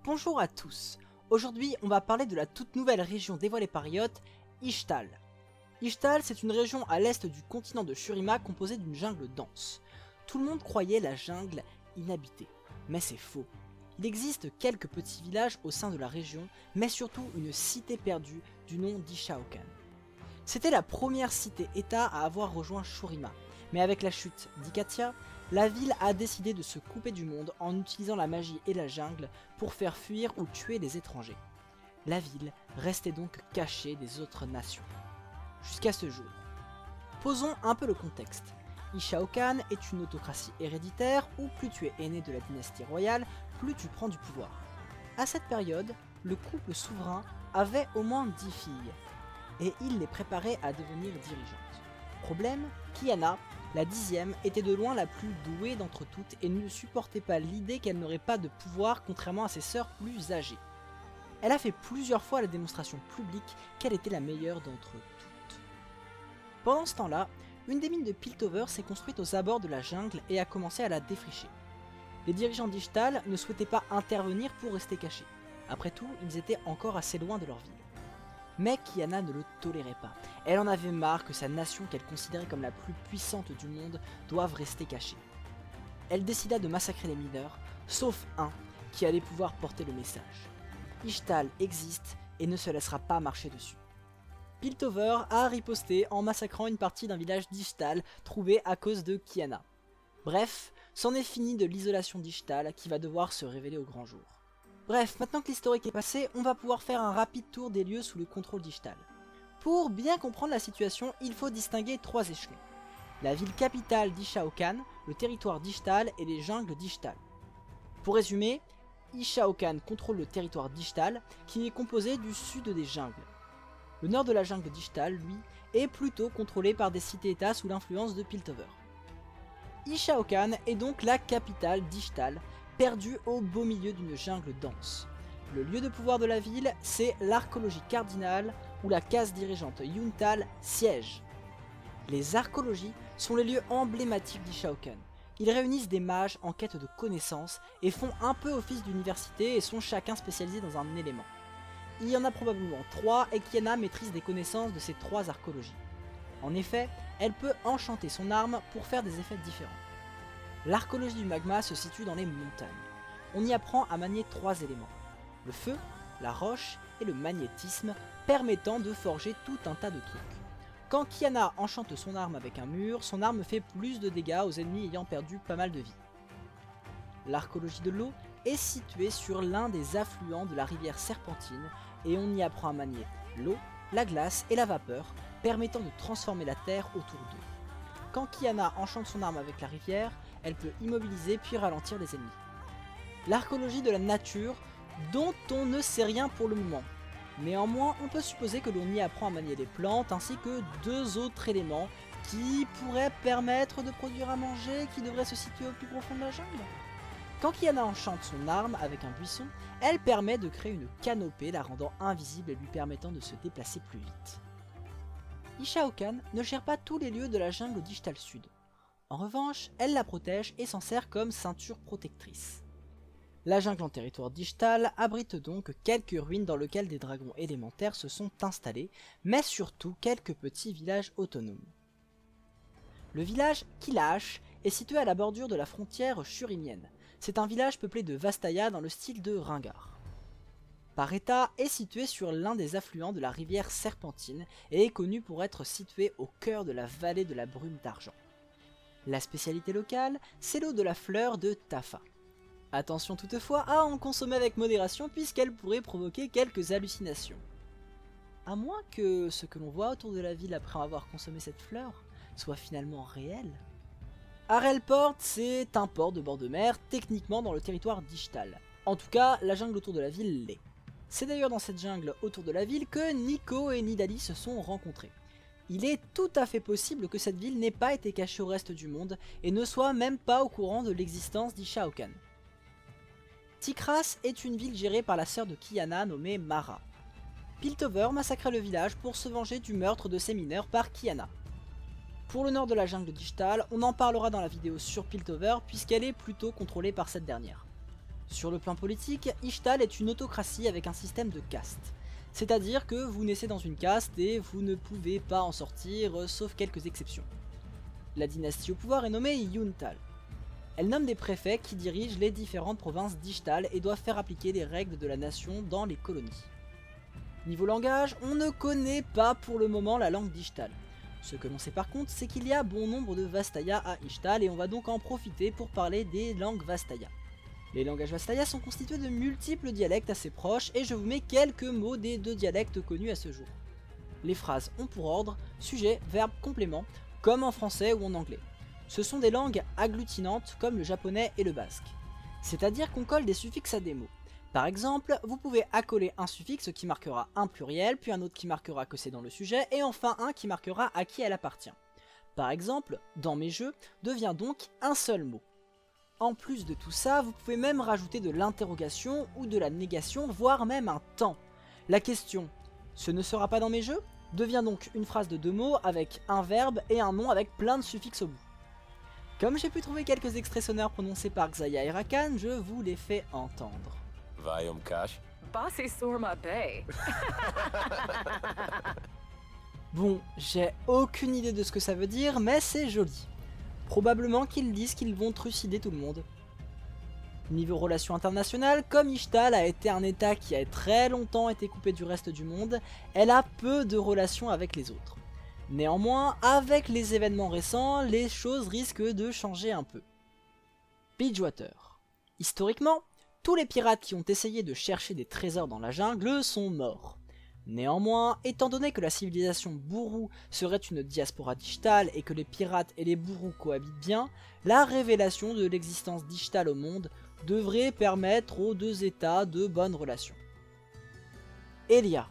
Bonjour à tous. Aujourd'hui, on va parler de la toute nouvelle région dévoilée par Riot, Ixtal. Ixtal, c'est une région à l'est du continent de Shurima composée d'une jungle dense. Tout le monde croyait la jungle inhabitée, mais c'est faux. Il existe quelques petits villages au sein de la région, mais surtout une cité perdue du nom d'Ishaokan. C'était la première cité-état à avoir rejoint Shurima, mais avec la chute d'Ikatia, la ville a décidé de se couper du monde en utilisant la magie et la jungle pour faire fuir ou tuer les étrangers. La ville restait donc cachée des autres nations. Jusqu'à ce jour. Posons un peu le contexte. Ishaokan est une autocratie héréditaire où plus tu es aîné de la dynastie royale, plus tu prends du pouvoir. À cette période, le couple souverain avait au moins 10 filles, et il les préparait à devenir dirigeantes. Problème, Kiana, la 10e, était de loin la plus douée d'entre toutes et ne supportait pas l'idée qu'elle n'aurait pas de pouvoir contrairement à ses sœurs plus âgées. Elle a fait plusieurs fois la démonstration publique qu'elle était la meilleure d'entre toutes. Pendant ce temps-là, une des mines de Piltover s'est construite aux abords de la jungle et a commencé à la défricher. Les dirigeants d'Ixtal ne souhaitaient pas intervenir pour rester cachés. Après tout, ils étaient encore assez loin de leur ville. Mais Kiana ne le tolérait pas. Elle en avait marre que sa nation qu'elle considérait comme la plus puissante du monde doive rester cachée. Elle décida de massacrer les mineurs, sauf un qui allait pouvoir porter le message. Ixtal existe et ne se laissera pas marcher dessus. Piltover a riposté en massacrant une partie d'un village d'Ixtal trouvé à cause de Kiana. Bref, c'en est fini de l'isolation d'Ixtal qui va devoir se révéler au grand jour. Bref, maintenant que l'historique est passé, on va pouvoir faire un rapide tour des lieux sous le contrôle d'Ixtal. Pour bien comprendre la situation, il faut distinguer 3 échelons. La ville capitale d'Ishaokan, le territoire d'Ixtal et les jungles d'Ixtal. Pour résumer, Ishaokan contrôle le territoire d'Ixtal qui est composé du sud des jungles. Le nord de la jungle d'Ixtal, lui, est plutôt contrôlé par des cités-états sous l'influence de Piltover. Ishaokan est donc la capitale d'Ixtal, perdue au beau milieu d'une jungle dense. Le lieu de pouvoir de la ville, c'est l'archéologie cardinale où la case dirigeante Yuntal siège. Les archéologies sont les lieux emblématiques d'Ishaokan. Ils réunissent des mages en quête de connaissances et font un peu office d'université et sont chacun spécialisés dans un élément. Il y en a probablement 3 et Kiana maîtrise des connaissances de ces 3 archéologies. En effet, elle peut enchanter son arme pour faire des effets différents. L'archéologie du magma se situe dans les montagnes. On y apprend à manier 3 éléments. Le feu, la roche et le magnétisme permettant de forger tout un tas de trucs. Quand Kiana enchante son arme avec un mur, son arme fait plus de dégâts aux ennemis ayant perdu pas mal de vie. L'archéologie de l'eau est située sur l'un des affluents de la rivière Serpentine et on y apprend à manier l'eau, la glace et la vapeur, permettant de transformer la terre autour d'eux. Quand Kiana enchante son arme avec la rivière, elle peut immobiliser puis ralentir les ennemis. L'archéologie de la nature, dont on ne sait rien pour le moment. Néanmoins, on peut supposer que l'on y apprend à manier les plantes ainsi que 2 autres éléments qui pourraient permettre de produire à manger qui devraient se situer au plus profond de la jungle. Quand Kiana enchante son arme avec un buisson, elle permet de créer une canopée la rendant invisible et lui permettant de se déplacer plus vite. Ishaokan ne gère pas tous les lieux de la jungle d'Ixtal Sud. En revanche, elle la protège et s'en sert comme ceinture protectrice. La jungle en territoire d'Ixtal abrite donc quelques ruines dans lesquelles des dragons élémentaires se sont installés, mais surtout quelques petits villages autonomes. Le village Kilash est situé à la bordure de la frontière shurimienne. C'est un village peuplé de Vastaya dans le style de Ringar. Pareta est situé sur l'un des affluents de la rivière Serpentine et est connu pour être situé au cœur de la vallée de la brume d'argent. La spécialité locale, c'est l'eau de la fleur de Tafa. Attention toutefois à en consommer avec modération puisqu'elle pourrait provoquer quelques hallucinations. À moins que ce que l'on voit autour de la ville après avoir consommé cette fleur soit finalement réel. Harelport, c'est un port de bord de mer, techniquement dans le territoire d'Ixtal. En tout cas, la jungle autour de la ville l'est. C'est d'ailleurs dans cette jungle autour de la ville que Nico et Nidalee se sont rencontrés. Il est tout à fait possible que cette ville n'ait pas été cachée au reste du monde et ne soit même pas au courant de l'existence d'Ishaokan. Tikras est une ville gérée par la sœur de Kiana nommée Mara. Piltover massacra le village pour se venger du meurtre de ses mineurs par Kiana. Pour le nord de la jungle d'Ixtal, on en parlera dans la vidéo sur Piltover puisqu'elle est plutôt contrôlée par cette dernière. Sur le plan politique, Ishtal est une autocratie avec un système de castes. C'est-à-dire que vous naissez dans une caste et vous ne pouvez pas en sortir, sauf quelques exceptions. La dynastie au pouvoir est nommée Yuntal. Elle nomme des préfets qui dirigent les différentes provinces d'Ishtal et doivent faire appliquer les règles de la nation dans les colonies. Niveau langage, on ne connaît pas pour le moment la langue d'Ishtal. Ce que l'on sait par contre, c'est qu'il y a bon nombre de Vastaya à Ishtal et on va donc en profiter pour parler des langues Vastaya. Les langages Vastaya sont constitués de multiples dialectes assez proches et je vous mets quelques mots des 2 dialectes connus à ce jour. Les phrases ont pour ordre sujet, verbe, complément, comme en français ou en anglais. Ce sont des langues agglutinantes comme le japonais et le basque. C'est-à-dire qu'on colle des suffixes à des mots. Par exemple, vous pouvez accoler un suffixe qui marquera un pluriel, puis un autre qui marquera que c'est dans le sujet, et enfin un qui marquera à qui elle appartient. Par exemple, dans mes jeux devient donc un seul mot. En plus de tout ça, vous pouvez même rajouter de l'interrogation ou de la négation, voire même un temps. La question « ce ne sera pas dans mes jeux ?» devient donc une phrase de 2 mots avec un verbe et un nom avec plein de suffixes au bout. Comme j'ai pu trouver quelques extraits sonores prononcés par Xayah et Rakan, je vous les fais entendre. Vayum Cash. Bossy Surma Bay. Bon, j'ai aucune idée de ce que ça veut dire, mais c'est joli. Probablement qu'ils disent qu'ils vont trucider tout le monde. Niveau relations internationales, comme Ishtal a été un état qui a très longtemps été coupé du reste du monde, elle a peu de relations avec les autres. Néanmoins, avec les événements récents, les choses risquent de changer un peu. Bridgewater. Historiquement, tous les pirates qui ont essayé de chercher des trésors dans la jungle sont morts. Néanmoins, étant donné que la civilisation Buru serait une diaspora d'Ishtal et que les pirates et les Buru cohabitent bien, la révélation de l'existence d'Ishtal au monde devrait permettre aux 2 états de bonnes relations. Elia.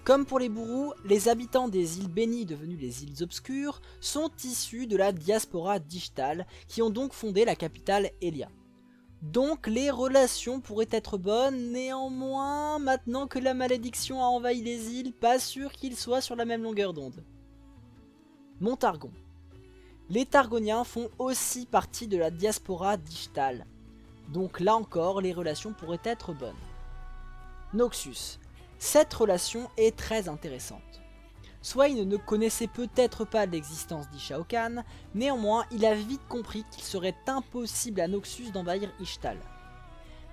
Comme pour les Buru, les habitants des îles bénies devenues les îles obscures sont issus de la diaspora d'Ishtal qui ont donc fondé la capitale Elia. Donc les relations pourraient être bonnes, néanmoins, maintenant que la malédiction a envahi les îles, pas sûr qu'ils soient sur la même longueur d'onde. Montargon. Les Targoniens font aussi partie de la diaspora d'Ishtal. Donc là encore, les relations pourraient être bonnes. Noxus. Cette relation est très intéressante. Swain ne connaissait peut-être pas l'existence d'Ishao Kahn, néanmoins il a vite compris qu'il serait impossible à Noxus d'envahir Ishtal.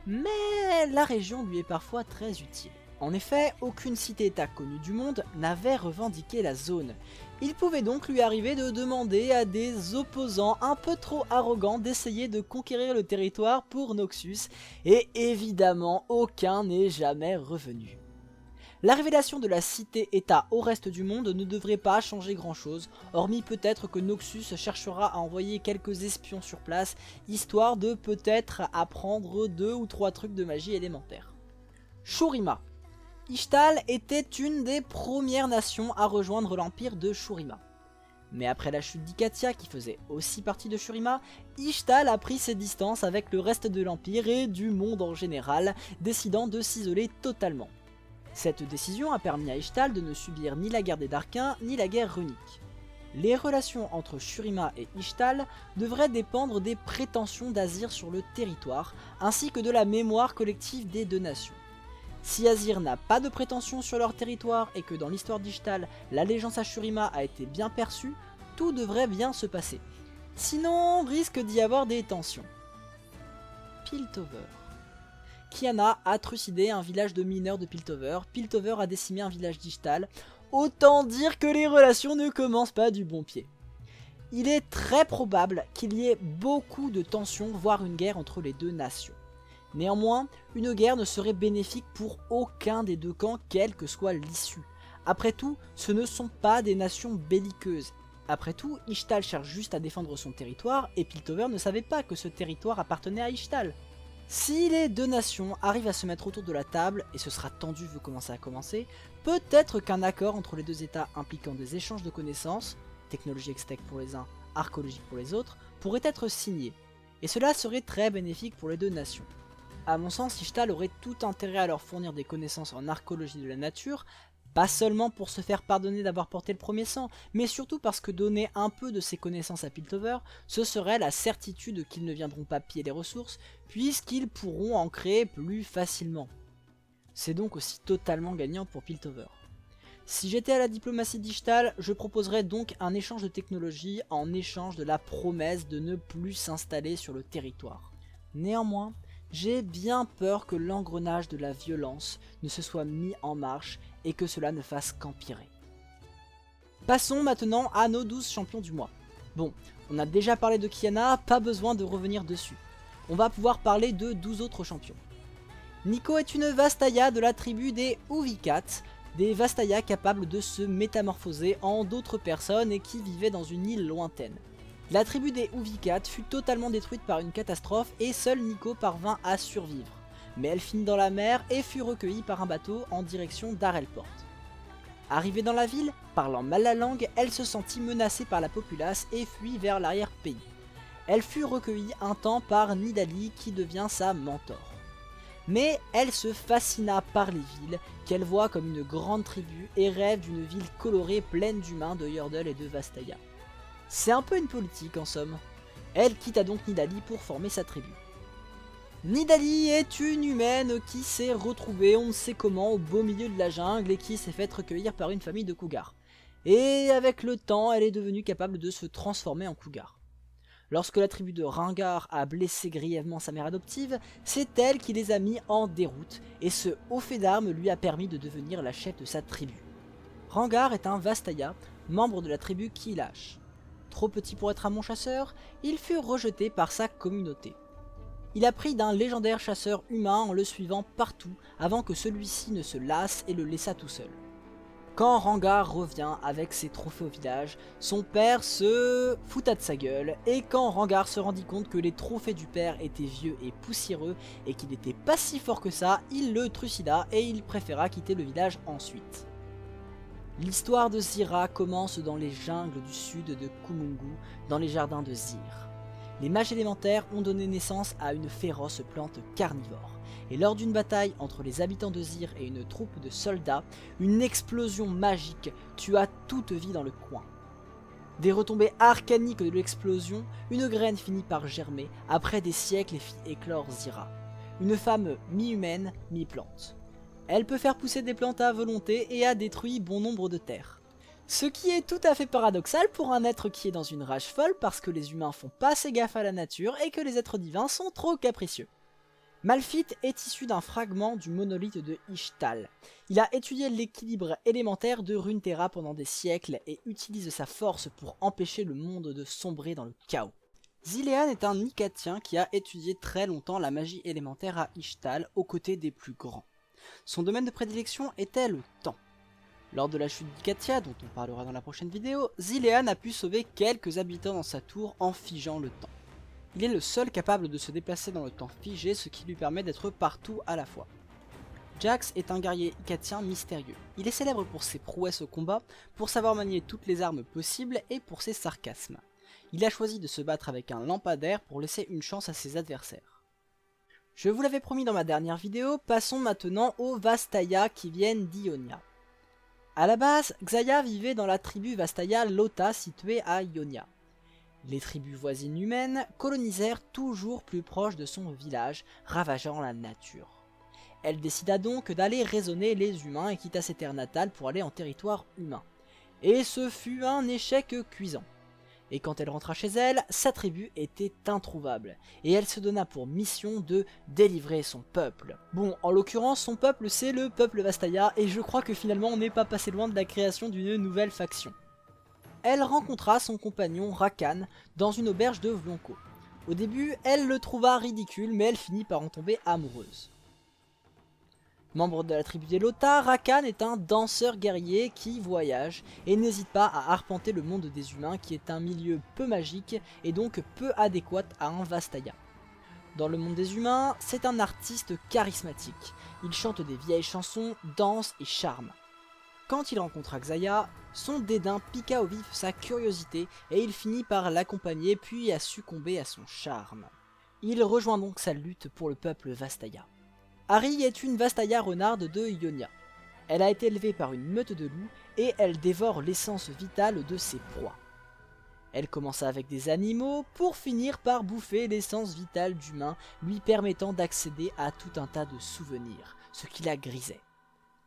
Mais la région lui est parfois très utile. En effet, aucune cité-état connue du monde n'avait revendiqué la zone. Il pouvait donc lui arriver de demander à des opposants un peu trop arrogants d'essayer de conquérir le territoire pour Noxus, et évidemment aucun n'est jamais revenu. La révélation de la cité-état au reste du monde ne devrait pas changer grand chose, hormis peut-être que Noxus cherchera à envoyer quelques espions sur place, histoire de peut-être apprendre 2 ou 3 trucs de magie élémentaire. Shurima. Ishtal était une des premières nations à rejoindre l'empire de Shurima. Mais après la chute d'Ikatia, qui faisait aussi partie de Shurima, Ishtal a pris ses distances avec le reste de l'empire et du monde en général, décidant de s'isoler totalement. Cette décision a permis à Ishtal de ne subir ni la guerre des Darkins ni la guerre runique. Les relations entre Shurima et Ishtal devraient dépendre des prétentions d'Azir sur le territoire, ainsi que de la mémoire collective des 2 nations. Si Azir n'a pas de prétention sur leur territoire et que dans l'histoire d'Ishtal, l'allégeance à Shurima a été bien perçue, tout devrait bien se passer. Sinon, risque d'y avoir des tensions. Piltover. Kiana a trucidé un village de mineurs de Piltover, Piltover a décimé un village d'Ishtal, autant dire que les relations ne commencent pas du bon pied. Il est très probable qu'il y ait beaucoup de tensions, voire une guerre entre les 2 nations. Néanmoins, une guerre ne serait bénéfique pour aucun des 2 camps, quelle que soit l'issue. Après tout, ce ne sont pas des nations belliqueuses. Après tout, Ishtal cherche juste à défendre son territoire, et Piltover ne savait pas que ce territoire appartenait à Ishtal. Si les 2 nations arrivent à se mettre autour de la table, et ce sera tendu vu comment ça a commencé, peut-être qu'un accord entre les 2 états impliquant des échanges de connaissances, technologie extech pour les uns, archéologique pour les autres, pourrait être signé. Et cela serait très bénéfique pour les 2 nations. A mon sens, Ishtal aurait tout intérêt à leur fournir des connaissances en archéologie de la nature, Pas seulement pour se faire pardonner d'avoir porté le premier sang, mais surtout parce que donner un peu de ses connaissances à Piltover, ce serait la certitude qu'ils ne viendront pas piller les ressources, puisqu'ils pourront en créer plus facilement. C'est donc aussi totalement gagnant pour Piltover. Si j'étais à la diplomatie d'Ishtal, je proposerais donc un échange de technologie en échange de la promesse de ne plus s'installer sur le territoire. Néanmoins, j'ai bien peur que l'engrenage de la violence ne se soit mis en marche et que cela ne fasse qu'empirer. Passons maintenant à nos 12 champions du mois. Bon, on a déjà parlé de Qiyana, pas besoin de revenir dessus. On va pouvoir parler de 12 autres champions. Nico est une Vastaya de la tribu des Uvicat, des Vastaya capables de se métamorphoser en d'autres personnes et qui vivaient dans une île lointaine. La tribu des Uvicat fut totalement détruite par une catastrophe et seul Nico parvint à survivre. Mais elle finit dans la mer et fut recueillie par un bateau en direction d'Arelport. Arrivée dans la ville, parlant mal la langue, elle se sentit menacée par la populace et fuit vers l'arrière-pays. Elle fut recueillie un temps par Nidalee qui devient sa mentor. Mais elle se fascina par les villes, qu'elle voit comme une grande tribu et rêve d'une ville colorée pleine d'humains, de Yordle et de Vastaya. C'est un peu une politique en somme. Elle quitta donc Nidalee pour former sa tribu. Nidalee est une humaine qui s'est retrouvée on ne sait comment au beau milieu de la jungle et qui s'est faite recueillir par une famille de cougars. Et avec le temps, elle est devenue capable de se transformer en cougar. Lorsque la tribu de Rengar a blessé grièvement sa mère adoptive, c'est elle qui les a mis en déroute et ce haut fait d'armes lui a permis de devenir la chef de sa tribu. Rengar est un Vastaya, membre de la tribu Kilash. Trop petit pour être un bon chasseur, il fut rejeté par sa communauté. Il apprit d'un légendaire chasseur humain en le suivant partout avant que celui-ci ne se lasse et le laissa tout seul. Quand Rengar revient avec ses trophées au village, son père se fouta de sa gueule et quand Rengar se rendit compte que les trophées du père étaient vieux et poussiéreux et qu'il n'était pas si fort que ça, il le trucida et il préféra quitter le village ensuite. L'histoire de Zira commence dans les jungles du sud de Kumungu, dans les jardins de Zir. Les mages élémentaires ont donné naissance à une féroce plante carnivore. Et lors d'une bataille entre les habitants de Zir et une troupe de soldats, une explosion magique tua toute vie dans le coin. Des retombées arcaniques de l'explosion, une graine finit par germer après des siècles et fit éclore Zira. Une femme mi-humaine, mi-plante. Elle peut faire pousser des plantes à volonté et a détruit bon nombre de terres. Ce qui est tout à fait paradoxal pour un être qui est dans une rage folle parce que les humains font pas assez gaffe à la nature et que les êtres divins sont trop capricieux. Malphite est issu d'un fragment du monolithe de Ishtal. Il a étudié l'équilibre élémentaire de Runeterra pendant des siècles et utilise sa force pour empêcher le monde de sombrer dans le chaos. Zilean est un Nicatien qui a étudié très longtemps la magie élémentaire à Ishtal aux côtés des plus grands. Son domaine de prédilection était le temps. Lors de la chute d'Ikatia, dont on parlera dans la prochaine vidéo, Zilean a pu sauver quelques habitants dans sa tour en figeant le temps. Il est le seul capable de se déplacer dans le temps figé, ce qui lui permet d'être partout à la fois. Jax est un guerrier ikatien mystérieux. Il est célèbre pour ses prouesses au combat, pour savoir manier toutes les armes possibles et pour ses sarcasmes. Il a choisi de se battre avec un lampadaire pour laisser une chance à ses adversaires. Je vous l'avais promis dans ma dernière vidéo, passons maintenant aux Vastaya qui viennent d'Ionia. A la base, Xayah vivait dans la tribu Vastaya Lota située à Ionia. Les tribus voisines humaines colonisèrent toujours plus proche de son village, ravageant la nature. Elle décida donc d'aller raisonner les humains et quitta ses terres natales pour aller en territoire humain. Et ce fut un échec cuisant. Et quand elle rentra chez elle, sa tribu était introuvable, et elle se donna pour mission de délivrer son peuple. Bon, en l'occurrence, son peuple c'est le peuple Vastaya, et je crois que finalement on n'est pas passé loin de la création d'une nouvelle faction. Elle rencontra son compagnon Rakan dans une auberge de Vlonko. Au début, elle le trouva ridicule, mais elle finit par en tomber amoureuse. Membre de la tribu des Lota, Rakan est un danseur guerrier qui voyage et n'hésite pas à arpenter le monde des humains qui est un milieu peu magique et donc peu adéquat à un Vastaya. Dans le monde des humains, c'est un artiste charismatique. Il chante des vieilles chansons, danse et charme. Quand il rencontra Xayah, son dédain piqua au vif sa curiosité et il finit par l'accompagner puis à succomber à son charme. Il rejoint donc sa lutte pour le peuple Vastaya. Ahri est une Vastaya renarde de Ionia. Elle a été élevée par une meute de loups et elle dévore l'essence vitale de ses proies. Elle commença avec des animaux pour finir par bouffer l'essence vitale d'humains, lui permettant d'accéder à tout un tas de souvenirs, ce qui la grisait.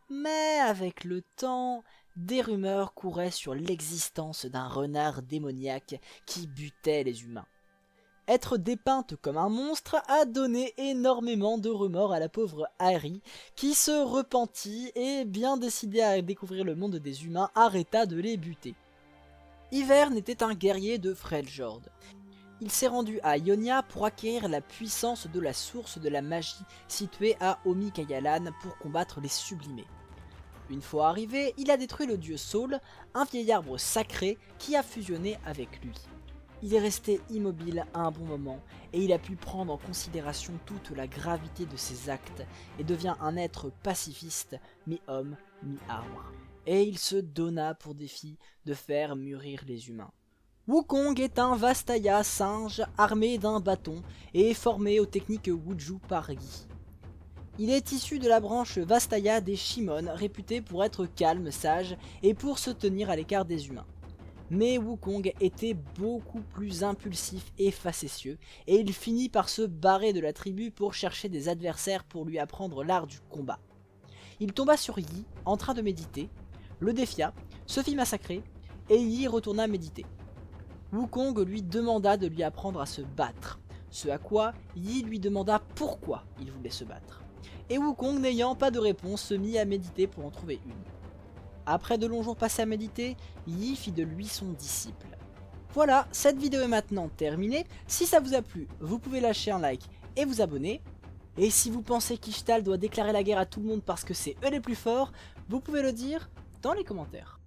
Mais avec le temps, des rumeurs couraient sur l'existence d'un renard démoniaque qui butait les humains. Être dépeinte comme un monstre a donné énormément de remords à la pauvre Harry, qui se repentit et, bien décidé à découvrir le monde des humains, arrêta de les buter. Ivern était un guerrier de Freljord. Il s'est rendu à Ionia pour acquérir la puissance de la source de la magie située à Omikayalan pour combattre les sublimés. Une fois arrivé, il a détruit le dieu Saul, un vieil arbre sacré qui a fusionné avec lui. Il est resté immobile à un bon moment et il a pu prendre en considération toute la gravité de ses actes et devient un être pacifiste, mi-homme, mi-arbre. Et il se donna pour défi de faire mûrir les humains. Wukong est un Vastaya singe armé d'un bâton et formé aux techniques Wuju par Yi. Il est issu de la branche Vastaya des Shimon, réputée pour être calme, sage et pour se tenir à l'écart des humains. Mais Wukong était beaucoup plus impulsif et facétieux, et il finit par se barrer de la tribu pour chercher des adversaires pour lui apprendre l'art du combat. Il tomba sur Yi, en train de méditer, le défia, se fit massacrer, et Yi retourna méditer. Wukong lui demanda de lui apprendre à se battre, ce à quoi Yi lui demanda pourquoi il voulait se battre. Et Wukong, n'ayant pas de réponse, se mit à méditer pour en trouver une. Après de longs jours passés à méditer, Yi fit de lui son disciple. Voilà, cette vidéo est maintenant terminée. Si ça vous a plu, vous pouvez lâcher un like et vous abonner. Et si vous pensez qu'Ishtal doit déclarer la guerre à tout le monde parce que c'est eux les plus forts, vous pouvez le dire dans les commentaires.